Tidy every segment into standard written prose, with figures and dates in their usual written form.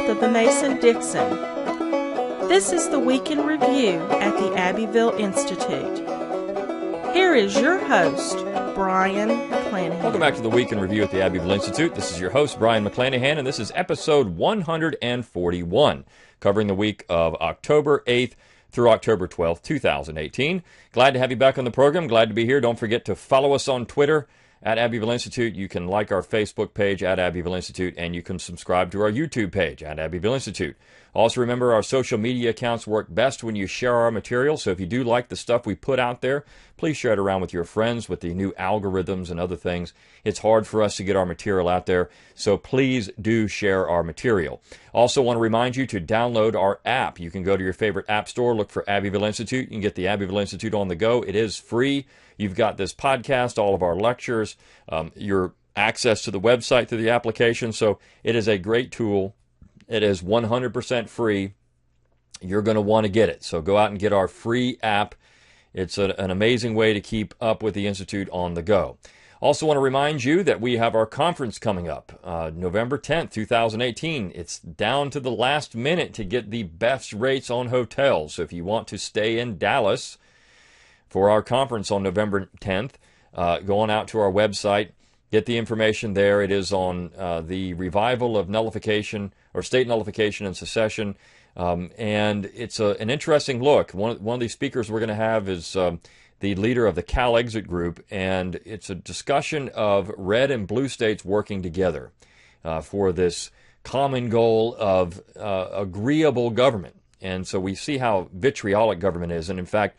of the Mason-Dixon. This is the Week in Review at the Abbeville Institute. Here is your host, Brian McClanahan. Welcome back to the Week in Review at the Abbeville Institute. This is your host, Brian McClanahan, and this is episode 141, covering the week of October 8th through October 12th, 2018. Glad to have you back on the program. Glad to be here. Don't forget to follow us on Twitter at Abbeville Institute. You can like our Facebook page at Abbeville Institute, and you can subscribe to our YouTube page at Abbeville Institute. Also remember, our social media accounts work best when you share our material, so if you do like the stuff we put out there, please share it around with your friends. With the new algorithms and other things, it's hard for us to get our material out there, so please do share our material. Also want to remind you to download our app. You can go to your favorite app store, look for Abbeville Institute. You can get the Abbeville Institute on the go. It is free. You've got this podcast, all of our lectures, your access to the website through the application, so it is a great tool. It is 100% free. You're going to want to get it. So go out and get our free app. It's an amazing way to keep up with the Institute on the go. Also want to remind you that we have our conference coming up, November 10th, 2018. It's down to the last minute to get the best rates on hotels. So if you want to stay in Dallas for our conference on November 10th, go on out to our website. Get the information there. It is on the revival of nullification or state nullification and secession. And it's an interesting look. One of these speakers we're going to have is the leader of the Cal Exit Group, and it's a discussion of red and blue states working together for this common goal of agreeable government. And so we see how vitriolic government is. And in fact,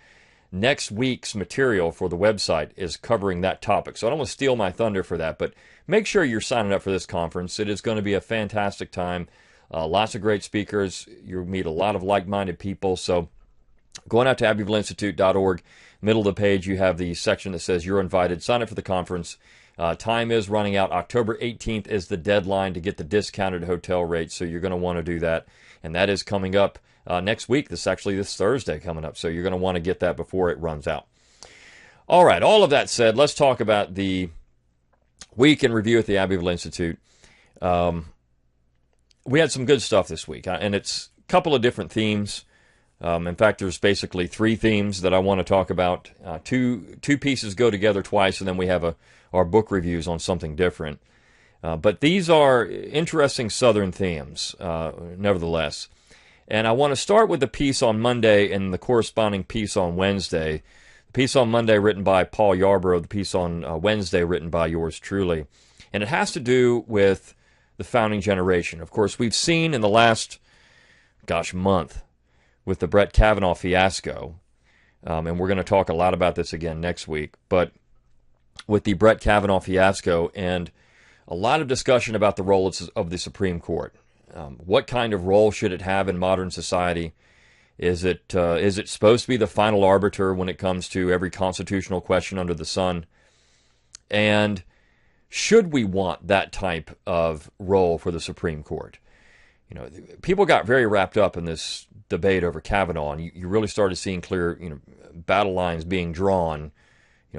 next week's material for the website is covering that topic. So I don't want to steal my thunder for that, but make sure you're signing up for this conference. It is going to be a fantastic time. Lots of great speakers. You'll meet a lot of like-minded people. So going out to AbbevilleInstitute.org, middle of the page, you have the section that says you're invited. Sign up for the conference. Time is running out. October 18th is the deadline to get the discounted hotel rates, so you're going to want to do that. And that is coming up next week. This Thursday coming up, so you're going to want to get that before it runs out. All right, all of that said, let's talk about the week in review at the Abbeville Institute. We had some good stuff this week, and it's a couple of different themes. In fact, there's basically three themes that I want to talk about. Two pieces go together twice, and then we have our book reviews on something different. But these are interesting Southern themes, nevertheless. And I want to start with the piece on Monday and the corresponding piece on Wednesday. The piece on Monday written by Paul Yarborough, the piece on Wednesday written by yours truly. And it has to do with the founding generation. Of course, we've seen in the last, month with the Brett Kavanaugh fiasco, and we're going to talk a lot about this again next week, but with the Brett Kavanaugh fiasco and a lot of discussion about the role of the Supreme Court. What kind of role should it have in modern society? Is it supposed to be the final arbiter when it comes to every constitutional question under the sun? And should we want that type of role for the Supreme Court? You know, people got very wrapped up in this debate over Kavanaugh, and you really started seeing clear, battle lines being drawn.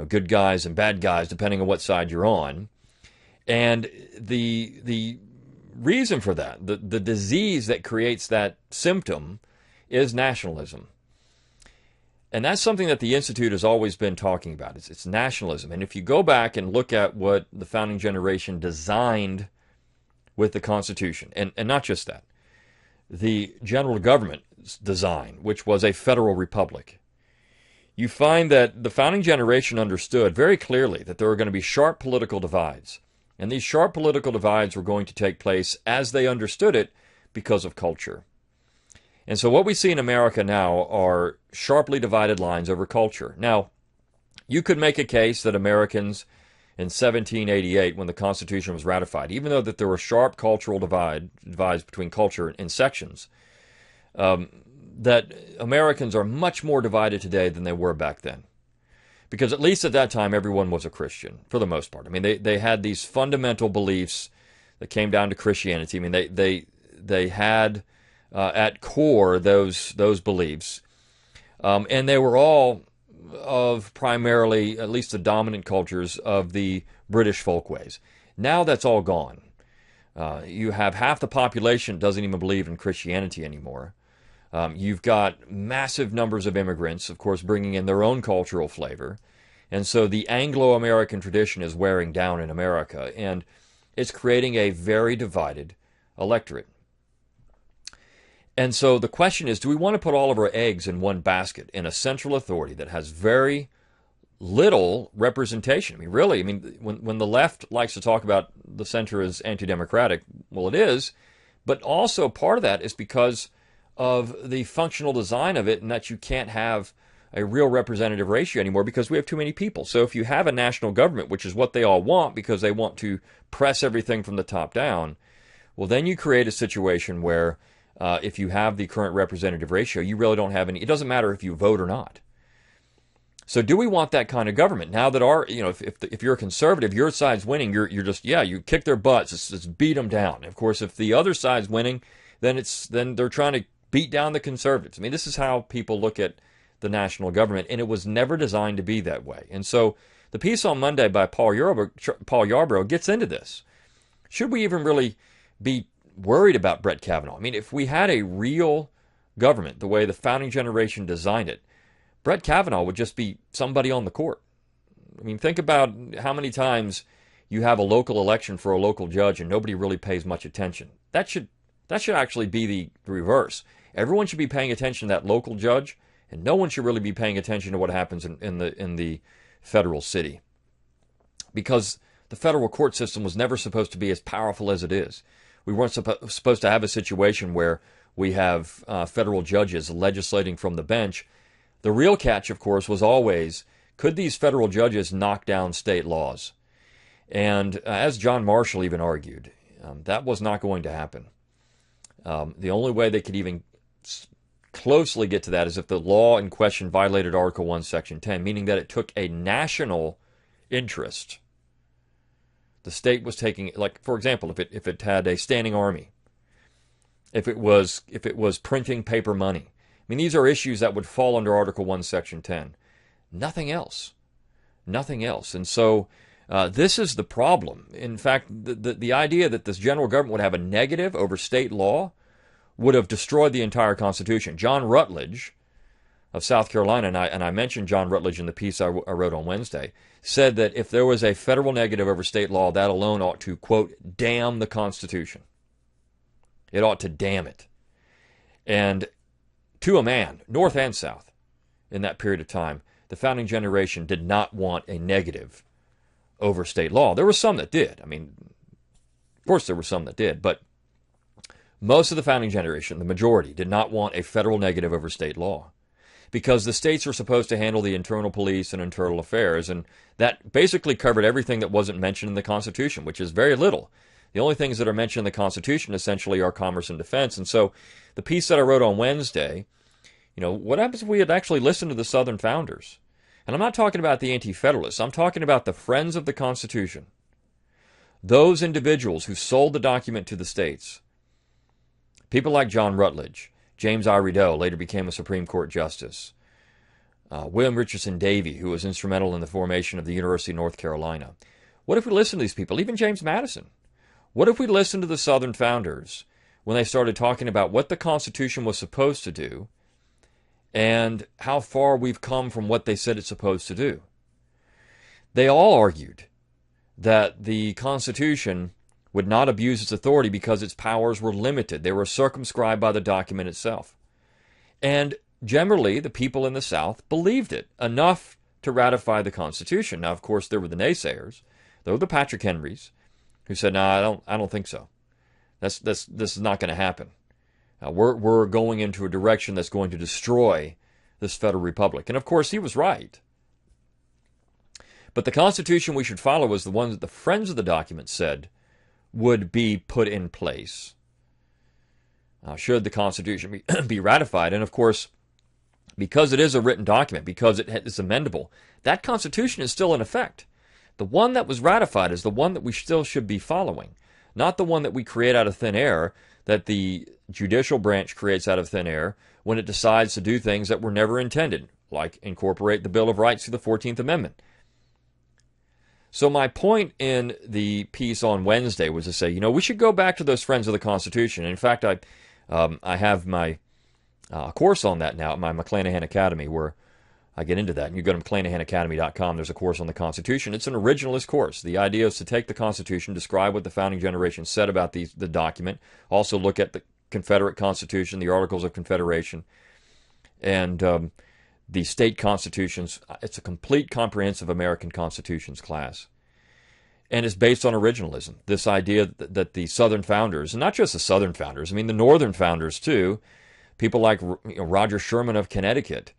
Good guys and bad guys, depending on what side you're on. And the reason for that, the disease that creates that symptom, is nationalism. And that's something that the Institute has always been talking about. It's nationalism. And if you go back and look at what the founding generation designed with the Constitution, and not just that, the general government's design, which was a federal republic, you find that the founding generation understood very clearly that there were going to be sharp political divides. And these sharp political divides were going to take place, as they understood it, because of culture. And so what we see in America now are sharply divided lines over culture. Now, you could make a case that Americans in 1788, when the Constitution was ratified, even though that there were sharp cultural divides between culture and sections, that Americans are much more divided today than they were back then. Because at least at that time, everyone was a Christian, for the most part. I mean, they had these fundamental beliefs that came down to Christianity. I mean, they had at core those beliefs. And they were all of primarily, at least the dominant cultures of the British folkways. Now that's all gone. You have half the population doesn't even believe in Christianity anymore. You've got massive numbers of immigrants, of course, bringing in their own cultural flavor. And so the Anglo-American tradition is wearing down in America, and it's creating a very divided electorate. And so the question is, do we want to put all of our eggs in one basket in a central authority that has very little representation? I mean, really, when the left likes to talk about the center as anti-democratic, well, it is, but also part of that is because of the functional design of it, and that you can't have a real representative ratio anymore because we have too many people. So if you have a national government, which is what they all want because they want to press everything from the top down, well, then you create a situation where if you have the current representative ratio, you really don't have any. It doesn't matter if you vote or not. So do we want that kind of government? Now that if you're a conservative, your side's winning, you're just, you kick their butts, it's beat them down. And of course, if the other side's winning, then they're trying to beat down the conservatives. I mean, this is how people look at the national government, and it was never designed to be that way. And so the piece on Monday by Paul Yarbrough gets into this. Should we even really be worried about Brett Kavanaugh? I mean, if we had a real government, the way the founding generation designed it, Brett Kavanaugh would just be somebody on the court. I mean, think about how many times you have a local election for a local judge and nobody really pays much attention. That should actually be the reverse. Everyone should be paying attention to that local judge, and no one should really be paying attention to what happens in the federal city. Because the federal court system was never supposed to be as powerful as it is. We weren't supposed to have a situation where we have federal judges legislating from the bench. The real catch, of course, was always, could these federal judges knock down state laws? And as John Marshall even argued, that was not going to happen. The only way they could even closely get to that is if the law in question violated Article 1, Section 10, meaning that it took a national interest. The state was taking, like, for example, if it had a standing army, if it was printing paper money. I mean, these are issues that would fall under Article 1, Section 10. Nothing else. Nothing else. And so this is the problem. In fact, the idea that this general government would have a negative over state law would have destroyed the entire Constitution. John Rutledge of South Carolina, and I mentioned John Rutledge in the piece I wrote on Wednesday, said that if there was a federal negative over state law, that alone ought to, quote, damn the Constitution. It ought to damn it. And to a man, North and South, in that period of time, the founding generation did not want a negative over state law. There were some that did. I mean, of course there were some that did, but most of the founding generation, the majority, did not want a federal negative over state law because the states were supposed to handle the internal police and internal affairs, and that basically covered everything that wasn't mentioned in the Constitution, which is very little. The only things that are mentioned in the Constitution essentially are commerce and defense. And so the piece that I wrote on Wednesday, what happens if we had actually listened to the Southern founders? And I'm not talking about the anti-federalists. I'm talking about the friends of the Constitution. Those individuals who sold the document to the states. People like John Rutledge, James I. Rideau, later became a Supreme Court justice, William Richardson Davey, who was instrumental in the formation of the University of North Carolina. What if we listened to these people? Even James Madison. What if we listened to the Southern founders when they started talking about what the Constitution was supposed to do and how far we've come from what they said it's supposed to do? They all argued that the Constitution would not abuse its authority because its powers were limited. They were circumscribed by the document itself. And generally, the people in the South believed it enough to ratify the Constitution. Now, of course, there were the naysayers. There were the Patrick Henrys, who said, "No, I don't think so. This is not going to happen. We're going into a direction that's going to destroy this federal republic." And of course, he was right. But the Constitution we should follow was the one that the friends of the document said would be put in place should the Constitution be ratified. And of course, because it is a written document, because it is amendable, that Constitution is still in effect. The one that was ratified is the one that we still should be following, not the one that we create out of thin air, that the judicial branch creates out of thin air when it decides to do things that were never intended, like incorporate the Bill of Rights to the 14th Amendment. So my point in the piece on Wednesday was to say, we should go back to those friends of the Constitution. In fact, I have my course on that now at my McClanahan Academy, where I get into that. And you go to McClanahanacademy.com, there's a course on the Constitution. It's an originalist course. The idea is to take the Constitution, describe what the founding generation said about the document, also look at the Confederate Constitution, the Articles of Confederation, and the state constitutions. It's a complete comprehensive American constitutions class. And it's based on originalism, this idea that the Southern founders, and not just the Southern founders, I mean the Northern founders too, people like Roger Sherman of Connecticut,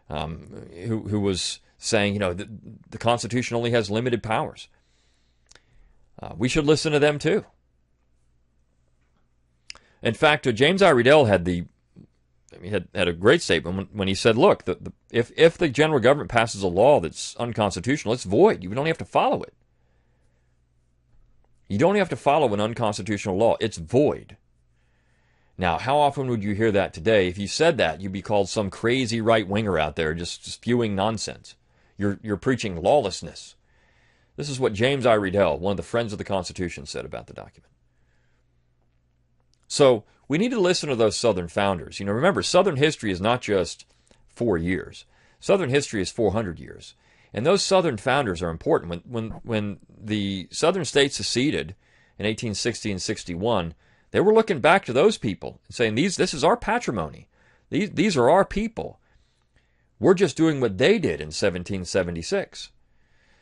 who was saying, the Constitution only has limited powers. We should listen to them too. In fact, James I. Riddell had a great statement when he said, look, if the general government passes a law that's unconstitutional, it's void. You don't have to follow it. You don't have to follow an unconstitutional law. It's void. Now, how often would you hear that today? If you said that, you'd be called some crazy right-winger out there just spewing nonsense. You're preaching lawlessness. This is what James I. Riddell, one of the friends of the Constitution, said about the document. So we need to listen to those Southern founders. Remember, Southern history is not just 4 years. Southern history is 400 years. And those Southern founders are important. When the Southern states seceded in 1860 and 61, they were looking back to those people and saying, this is our patrimony. These are our people. We're just doing what they did in 1776.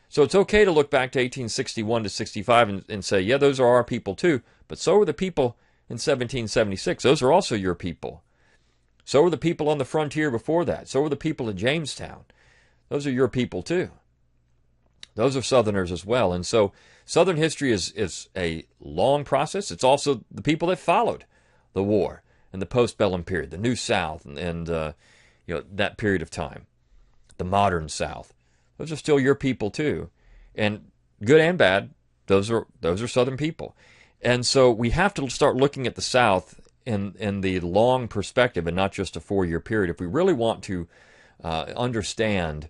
So it's okay to look back to 1861 to 65 and say, yeah, those are our people too. But so are the people in 1776. Those are also your people. So are the people on the frontier before that. So are the people in Jamestown. Those are your people too. Those are Southerners as well. And so Southern history is a long process. It's also the people that followed the war and the postbellum period, the New South, and that period of time, the modern South. Those are still your people too. And good and bad, those are Southern people. And so we have to start looking at the South in the long perspective and not just a 4-year period if we really want to understand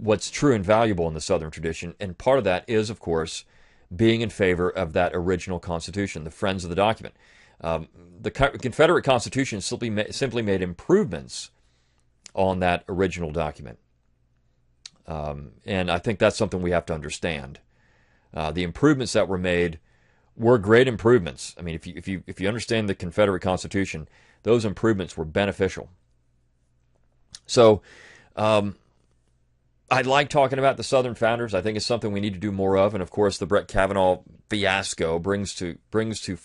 what's true and valuable in the Southern tradition. And part of that is, of course, being in favor of that original Constitution, the friends of the document. The Confederate Constitution simply made improvements on that original document. And I think that's something we have to understand. The improvements that were made were great improvements. I mean, if you understand the Confederate Constitution, those improvements were beneficial. So I like talking about the Southern founders. I think it's something we need to do more of. And of course, the Brett Kavanaugh fiasco brings to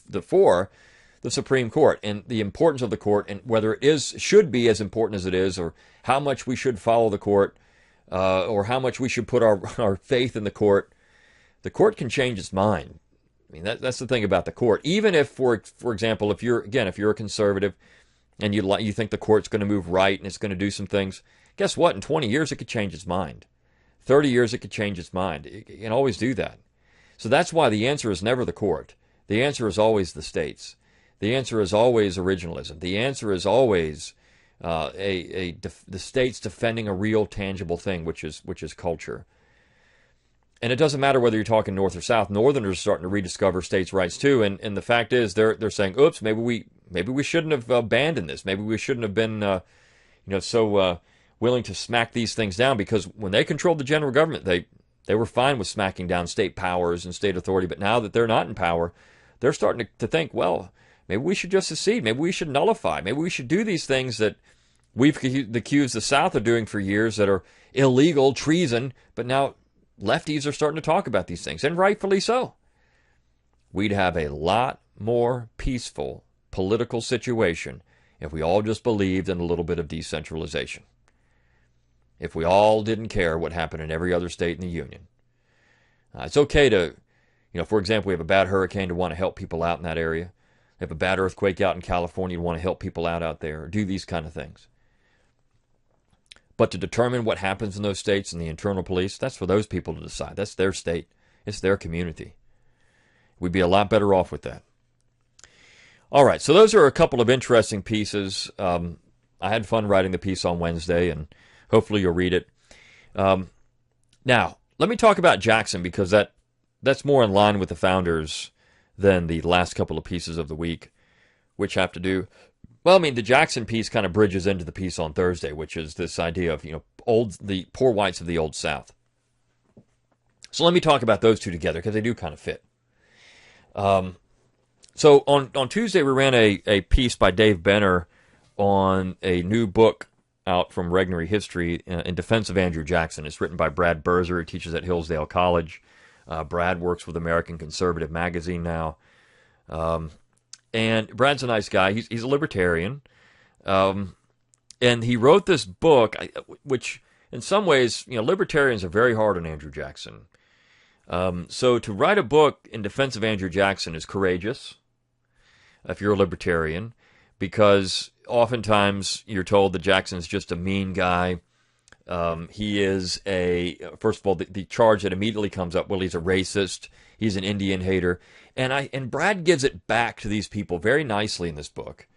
the fore the Supreme Court and the importance of the court and whether it should be as important as it is, or how much we should follow the court, or how much we should put our faith in the court. The court can change its mind. I mean, that's the thing about the court. Even if, for example, if you're a conservative and you think the court's going to move right and it's going to do some things, guess what? In 20 years, it could change its mind. 30 years, it could change its mind. It can always do that. So that's why the answer is never the court. The answer is always the states. The answer is always originalism. The answer is always the states defending a real, tangible thing, which is culture. And it doesn't matter whether you're talking North or South. Northerners are starting to rediscover states' rights too. And the fact is, they're saying, "Oops, maybe we shouldn't have abandoned this. Maybe we shouldn't have been, so willing to smack these things down." Because when they controlled the general government, they were fine with smacking down state powers and state authority. But now that they're not in power, they're starting to think, well, maybe we should just secede. Maybe we should nullify. Maybe we should do these things that we've accused the South of doing for years that are illegal, treason. But now lefties are starting to talk about these things, and rightfully so. We'd have a lot more peaceful political situation if we all just believed in a little bit of decentralization. If we all didn't care what happened in every other state in the Union. It's okay to, for example, we have a bad hurricane to want to help people out in that area. We have a bad earthquake out in California to want to help people out there, or do these kind of things. But to determine what happens in those states and the internal police, that's for those people to decide. That's their state. It's their community. We'd be a lot better off with that. All right, so those are a couple of interesting pieces. I had fun writing the piece on Wednesday, and hopefully you'll read it. Now, let me talk about Jackson, because that's more in line with the founders than the last couple of pieces of the week, which have to do, well, I mean, the Jackson piece kind of bridges into the piece on Thursday, which is this idea of, the poor whites of the Old South. So let me talk about those two together, because they do kind of fit. So on Tuesday, we ran a piece by Dave Benner on a new book out from Regnery History in defense of Andrew Jackson. It's written by Brad Berzer, who teaches at Hillsdale College. Brad works with American Conservative Magazine now. And Brad's a nice guy. He's a libertarian. And he wrote this book, which in some ways, libertarians are very hard on Andrew Jackson. So to write a book in defense of Andrew Jackson is courageous, if you're a libertarian, because oftentimes you're told that Jackson's just a mean guy. He is first of all, the charge that immediately comes up, well, he's a racist, he's an Indian hater. And Brad gives it back to these people very nicely in this book.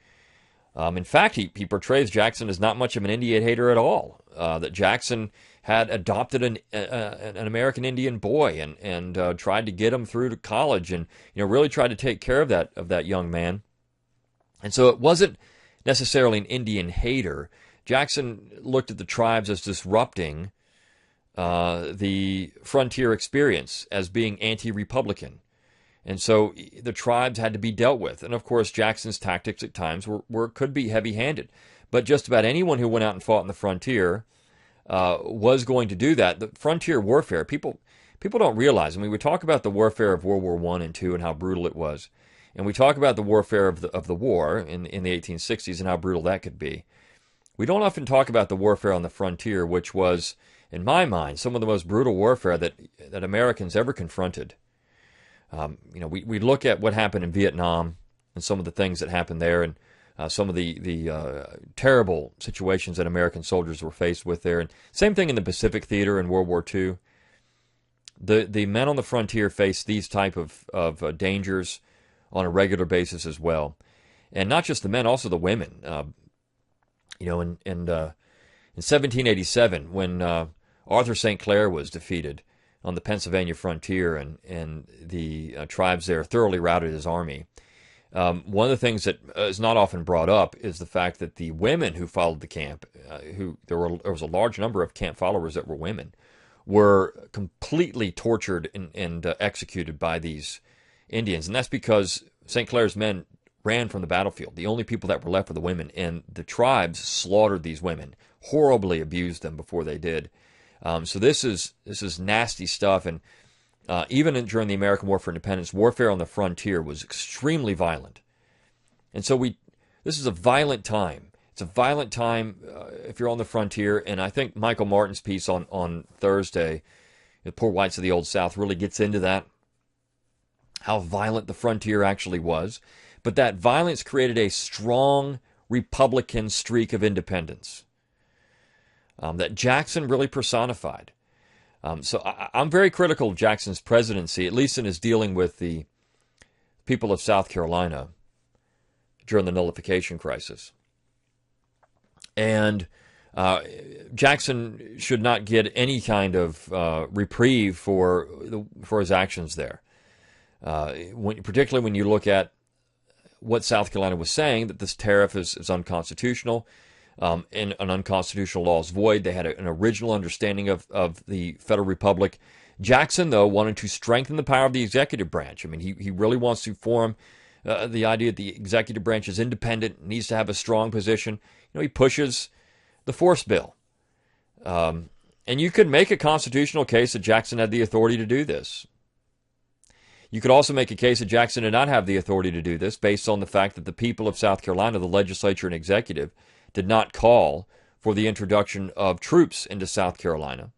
In fact, he portrays Jackson as not much of an Indian hater at all. That Jackson had adopted an American Indian boy and tried to get him through to college, and really tried to take care of that young man. And so it wasn't necessarily an Indian hater. Jackson looked at the tribes as disrupting the frontier experience, as being anti-Republican. And so the tribes had to be dealt with. And of course, Jackson's tactics at times could be heavy-handed. But just about anyone who went out and fought in the frontier was going to do that. The frontier warfare, people don't realize. I mean, we talk about the warfare of World War I and II and how brutal it was. And we talk about the warfare of the war in the 1860s and how brutal that could be. We don't often talk about the warfare on the frontier, which was, in my mind, some of the most brutal warfare that Americans ever confronted. We look at what happened in Vietnam and some of the things that happened there, and some of the terrible situations that American soldiers were faced with there. And same thing in the Pacific Theater in World War II. The men on the frontier faced these type of dangers on a regular basis as well. And not just the men, also the women. In 1787, when Arthur St. Clair was defeated on the Pennsylvania frontier, and the tribes there thoroughly routed his army. One of the things that is not often brought up is the fact that the women who followed the camp, there was a large number of camp followers that were women, were completely tortured and executed by these Indians. And that's because St. Clair's men ran from the battlefield. The only people that were left were the women, and the tribes slaughtered these women, horribly abused them before they did. So this is nasty stuff, and even during the American War for Independence, warfare on the frontier was extremely violent. And so this is a violent time. It's a violent time if you're on the frontier, and I think Michael Martin's piece on Thursday, The Poor Whites of the Old South, really gets into that, how violent the frontier actually was. But that violence created a strong Republican streak of independence that Jackson really personified. So I'm very critical of Jackson's presidency, at least in his dealing with the people of South Carolina during the nullification crisis. And Jackson should not get any kind of reprieve for his actions there. Particularly when you look at what South Carolina was saying, that this tariff is unconstitutional, and an unconstitutional law is void. They had an original understanding of the Federal Republic. Jackson, though, wanted to strengthen the power of the executive branch. I mean, he really wants to form the idea that the executive branch is independent, needs to have a strong position. He pushes the force bill. And you could make a constitutional case that Jackson had the authority to do this. You could also make a case that Jackson did not have the authority to do this based on the fact that the people of South Carolina, the legislature and executive, did not call for the introduction of troops into South Carolina,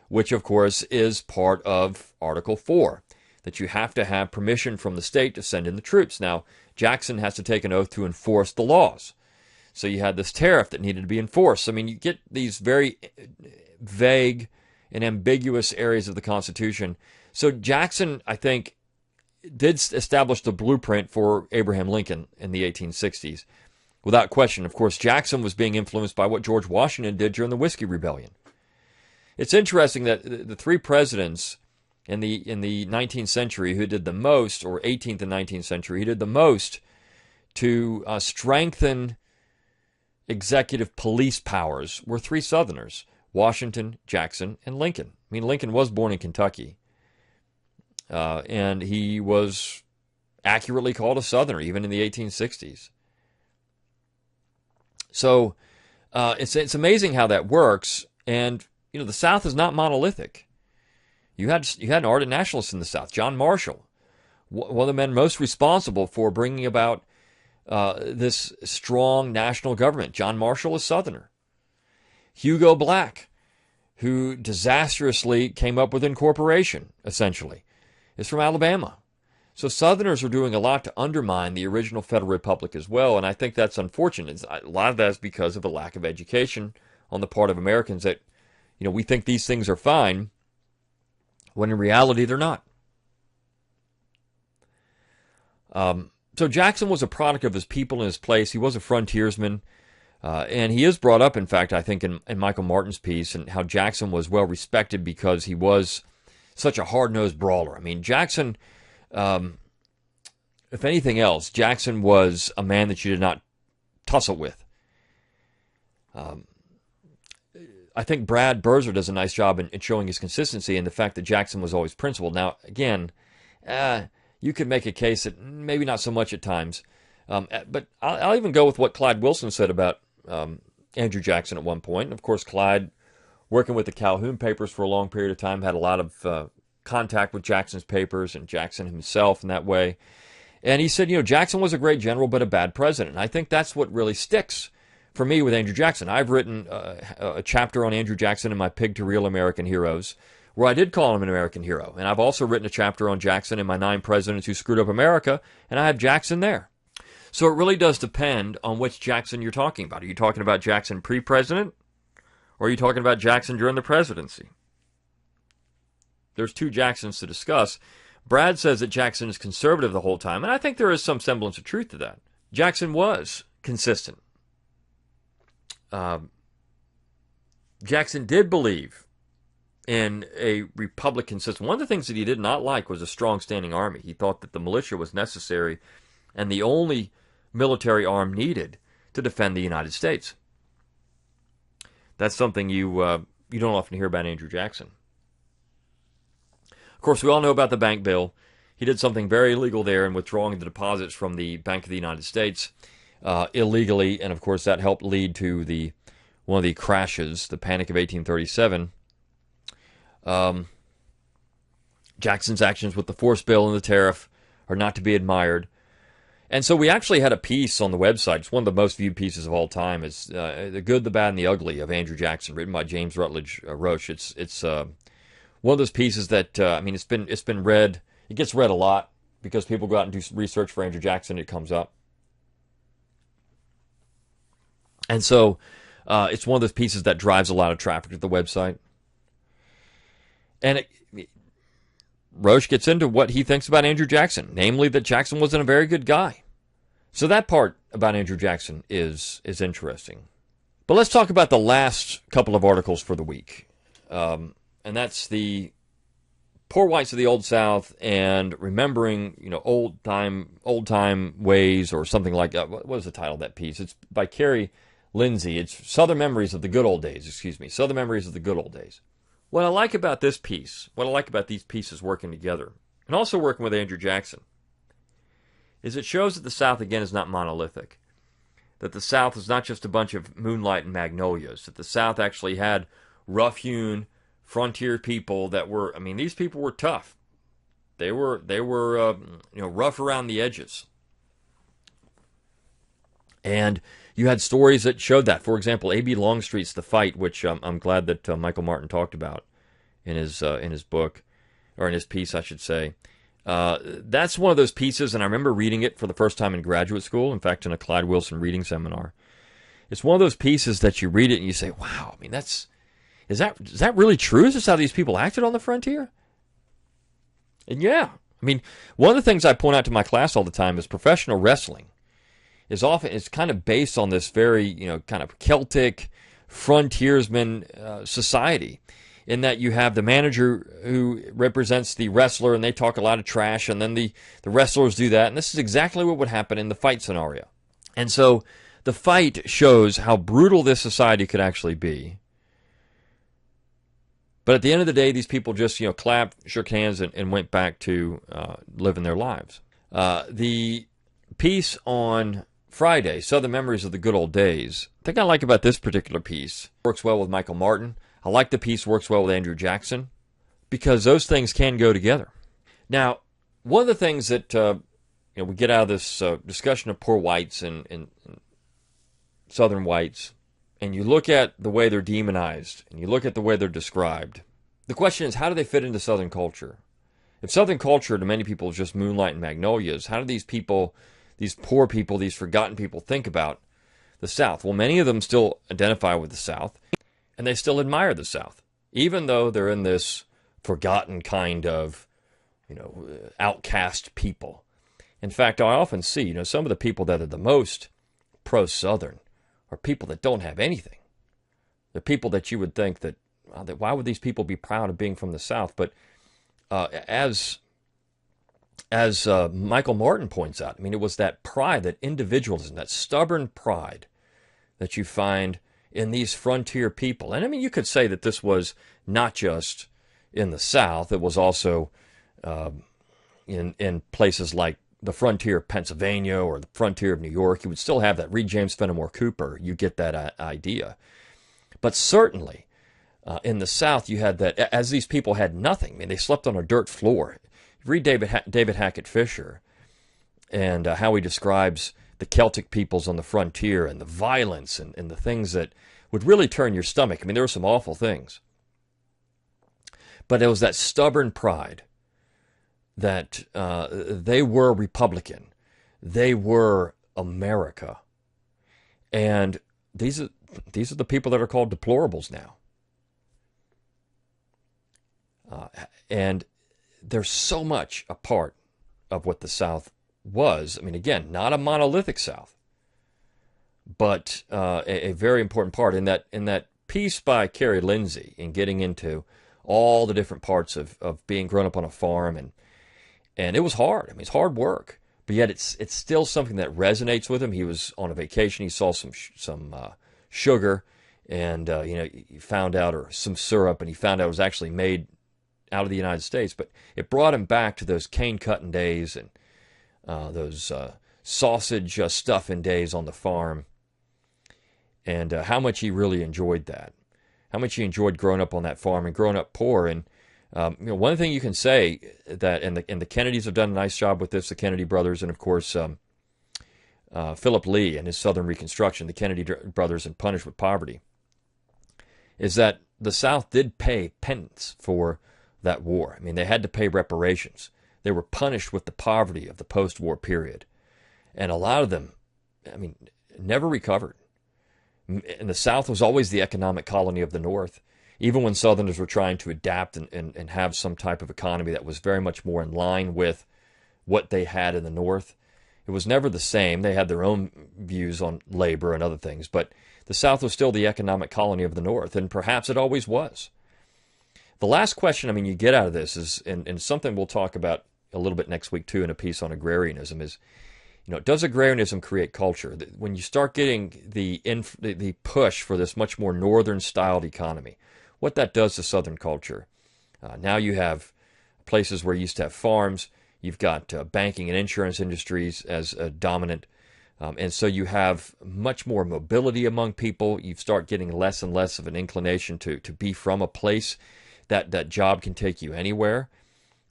which, of course, is part of Article 4, that you have to have permission from the state to send in the troops. Now, Jackson has to take an oath to enforce the laws. So you had this tariff that needed to be enforced. I mean, you get these very vague and ambiguous areas of the Constitution. So Jackson, I think, did establish the blueprint for Abraham Lincoln in the 1860s. Without question. Of course, Jackson was being influenced by what George Washington did during the Whiskey Rebellion. It's interesting that the three presidents in the 19th century who did the most, or 18th and 19th century, who did the most to strengthen executive police powers were three Southerners: Washington, Jackson, and Lincoln. I mean, Lincoln was born in Kentucky, and he was accurately called a Southerner even in the 1860s. So it's amazing how that works. And the South is not monolithic. You had an ardent nationalist in the South, John Marshall, one of the men most responsible for bringing about this strong national government. John Marshall, a Southerner. Hugo Black, who disastrously came up with incorporation, essentially, is from Alabama. So Southerners are doing a lot to undermine the original Federal Republic as well, and I think that's unfortunate. A lot of that is because of a lack of education on the part of Americans that, we think these things are fine, when in reality they're not. So Jackson was a product of his people and his place. He was a frontiersman, and he is brought up, in fact, I think, in Michael Martin's piece, and how Jackson was well respected because he was such a hard-nosed brawler. I mean, Jackson, if anything else, Jackson was a man that you did not tussle with. I think Brad Berzer does a nice job in showing his consistency and the fact that Jackson was always principled. Now, again, you could make a case that maybe not so much at times, but I'll even go with what Clyde Wilson said about Andrew Jackson at one point. And of course, Clyde, working with the Calhoun papers for a long period of time, had a lot of contact with Jackson's papers and Jackson himself in that way. And he said, Jackson was a great general, but a bad president. And I think that's what really sticks for me with Andrew Jackson. I've written a chapter on Andrew Jackson in my Pig to Real American Heroes, where I did call him an American hero. And I've also written a chapter on Jackson in my 9 Presidents Who Screwed Up America, and I have Jackson there. So it really does depend on which Jackson you're talking about. Are you talking about Jackson pre-president, or are you talking about Jackson during the presidency? There's 2 Jacksons to discuss. Brad says that Jackson is conservative the whole time, and I think there is some semblance of truth to that. Jackson was consistent. Jackson did believe in a Republican system. One of the things that he did not like was a strong standing army. He thought that the militia was necessary and the only military arm needed to defend the United States. That's something you don't often hear about Andrew Jackson. Of course, we all know about the bank bill. He did something very illegal there in withdrawing the deposits from the Bank of the United States illegally, and of course that helped lead to one of the crashes, the Panic of 1837. Jackson's actions with the force bill and the tariff are not to be admired. And so we actually had a piece on the website. It's one of the most viewed pieces of all time. It's The Good, the Bad, and the Ugly of Andrew Jackson, written by James Rutledge Roche. It's one of those pieces that, it's been read. It gets read a lot because people go out and do research for Andrew Jackson. It comes up. And so it's one of those pieces that drives a lot of traffic to the website. And Roche gets into what he thinks about Andrew Jackson, namely that Jackson wasn't a very good guy. So that part about Andrew Jackson is interesting. But let's talk about the last couple of articles for the week. And that's the poor whites of the Old South and remembering, old time ways, or something like that. What is the title of that piece? It's by Carrie Lindsay. It's Southern Memories of the Good Old Days. Southern Memories of the Good Old Days. What I like about this piece, what I like about these pieces working together, and also working with Andrew Jackson, is it shows that the South, again, is not monolithic. That the South is not just a bunch of moonlight and magnolias. That the South actually had rough-hewn frontier people that were, these people were tough. They were rough around the edges. And you had stories that showed that. For example, A.B. Longstreet's The Fight, which I'm glad that Michael Martin talked about in his book, or in his piece, I should say. That's one of those pieces, and I remember reading it for the first time in graduate school, in fact, in a Clyde Wilson reading seminar. It's one of those pieces that you read it and you say, wow, is that really true? Is this how these people acted on the frontier? And yeah, one of the things I point out to my class all the time is professional wrestling it's kind of based on this very, kind of Celtic frontiersman society. in that you have the manager who represents the wrestler, and they talk a lot of trash, and then the wrestlers do that. And this is exactly what would happen in the fight scenario. And so the fight shows how brutal this society could actually be. But at the end of the day, these people just, clapped, shook hands, and went back to living their lives. The piece on Friday, Southern Memories of the Good Old Days, the thing I like about this particular piece, works well with Michael Martin. I like the piece works well with Andrew Jackson, because those things can go together. Now, one of the things that we get out of this discussion of poor whites and Southern whites, and you look at the way they're demonized, and you look at the way they're described, the question is, how do they fit into Southern culture? If Southern culture to many people is just moonlight and magnolias, how do these people, these poor people, these forgotten people think about the South? Well, many of them still identify with the South, and they still admire the South, even though they're in this forgotten kind of, outcast people. In fact, I often see, some of the people that are the most pro-Southern are people that don't have anything. They're people that you would think that why would these people be proud of being from the South? But as Michael Martin points out, it was that pride, that individualism, that stubborn pride that you find in these frontier people. And you could say that this was not just in the South, it was also in places like the frontier of Pennsylvania or the frontier of New York. You would still have that. Read James Fenimore Cooper, you get that idea. But certainly in the South, you had that, as these people had nothing. They slept on a dirt floor. Read David Hackett Fisher and how he describes the Celtic peoples on the frontier and the violence and the things that would really turn your stomach. There were some awful things. But it was that stubborn pride that they were Republican. They were America. And these are the people that are called deplorables now. And there's so much a part of what the South was. Again, not a monolithic South, but a very important part in that piece by Carrie Lindsay in getting into all the different parts of being grown up on a farm, and it was hard. It's hard work, but yet it's still something that resonates with him. He was on a vacation. He saw some sugar, and he found out, or some syrup, and he found out it was actually made out of the United States. But it brought him back to those cane cutting days and those sausage stuffing days on the farm, and how much he really enjoyed that. How much he enjoyed growing up on that farm and growing up poor. And one thing you can say that, and the Kennedys have done a nice job with this, the Kennedy brothers, and of course Philip Lee and his Southern Reconstruction, the Kennedy brothers and Punished with Poverty, is that the South did pay penance for that war. They had to pay reparations. They were punished with the poverty of the post-war period. And a lot of them, never recovered. And the South was always the economic colony of the North, even when Southerners were trying to adapt and have some type of economy that was very much more in line with what they had in the North. It was never the same. They had their own views on labor and other things, but the South was still the economic colony of the North, and perhaps it always was. The last question, you get out of this is, and something we'll talk about a little bit next week too in a piece on agrarianism, is, does agrarianism create culture? When you start getting the push for this much more northern-styled economy, what that does to Southern culture. Now you have places where you used to have farms. You've got banking and insurance industries as dominant. And so you have much more mobility among people. You start getting less and less of an inclination to be from a place. That job can take you anywhere.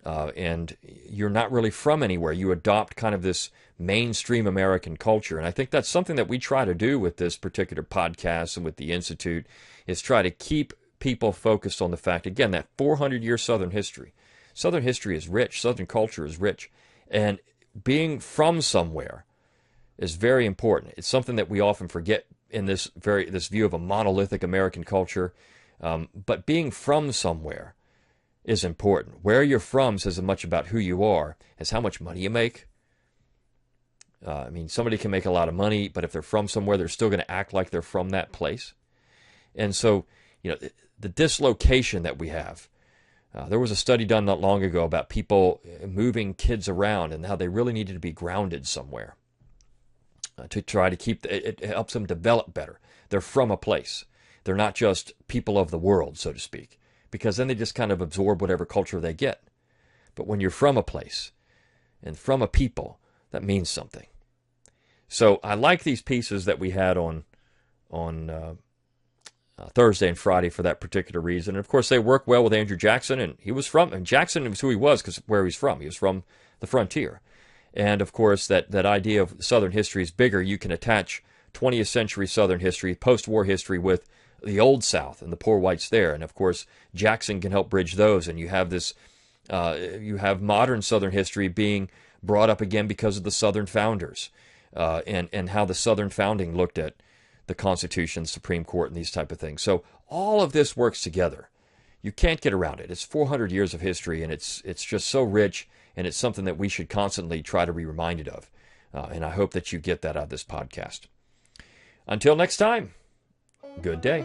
And you're not really from anywhere. You adopt kind of this mainstream American culture. And I think that's something that we try to do with this particular podcast and with the Institute, is try to keep people focused on the fact, again, that 400-year Southern history. Southern history is rich. Southern culture is rich. And being from somewhere is very important. It's something that we often forget in this view of a monolithic American culture. But being from somewhere is important. Where you're from says as much about who you are as how much money you make. Somebody can make a lot of money, but if they're from somewhere, they're still going to act like they're from that place. And so, the dislocation that we have. There was a study done not long ago about people moving kids around and how they really needed to be grounded somewhere to try to keep, it helps them develop better. They're from a place. They're not just people of the world, so to speak, because then they just kind of absorb whatever culture they get. But when you're from a place and from a people, that means something. So I like these pieces that we had on Thursday and Friday for that particular reason. And of course, they work well with Andrew Jackson, and Jackson was who he was because where he's from. He was from the frontier. And of course, that idea of Southern history is bigger. You can attach 20th century Southern history, post-war history with the Old South and the poor whites there. And of course, Jackson can help bridge those. And you have this, you have modern Southern history being brought up again because of the Southern founders and how the Southern founding looked at the Constitution, Supreme Court, and these type of things. So all of this works together. You can't get around it. It's 400 years of history, and it's just so rich, and it's something that we should constantly try to be reminded of. And I hope that you get that out of this podcast. Until next time, good day.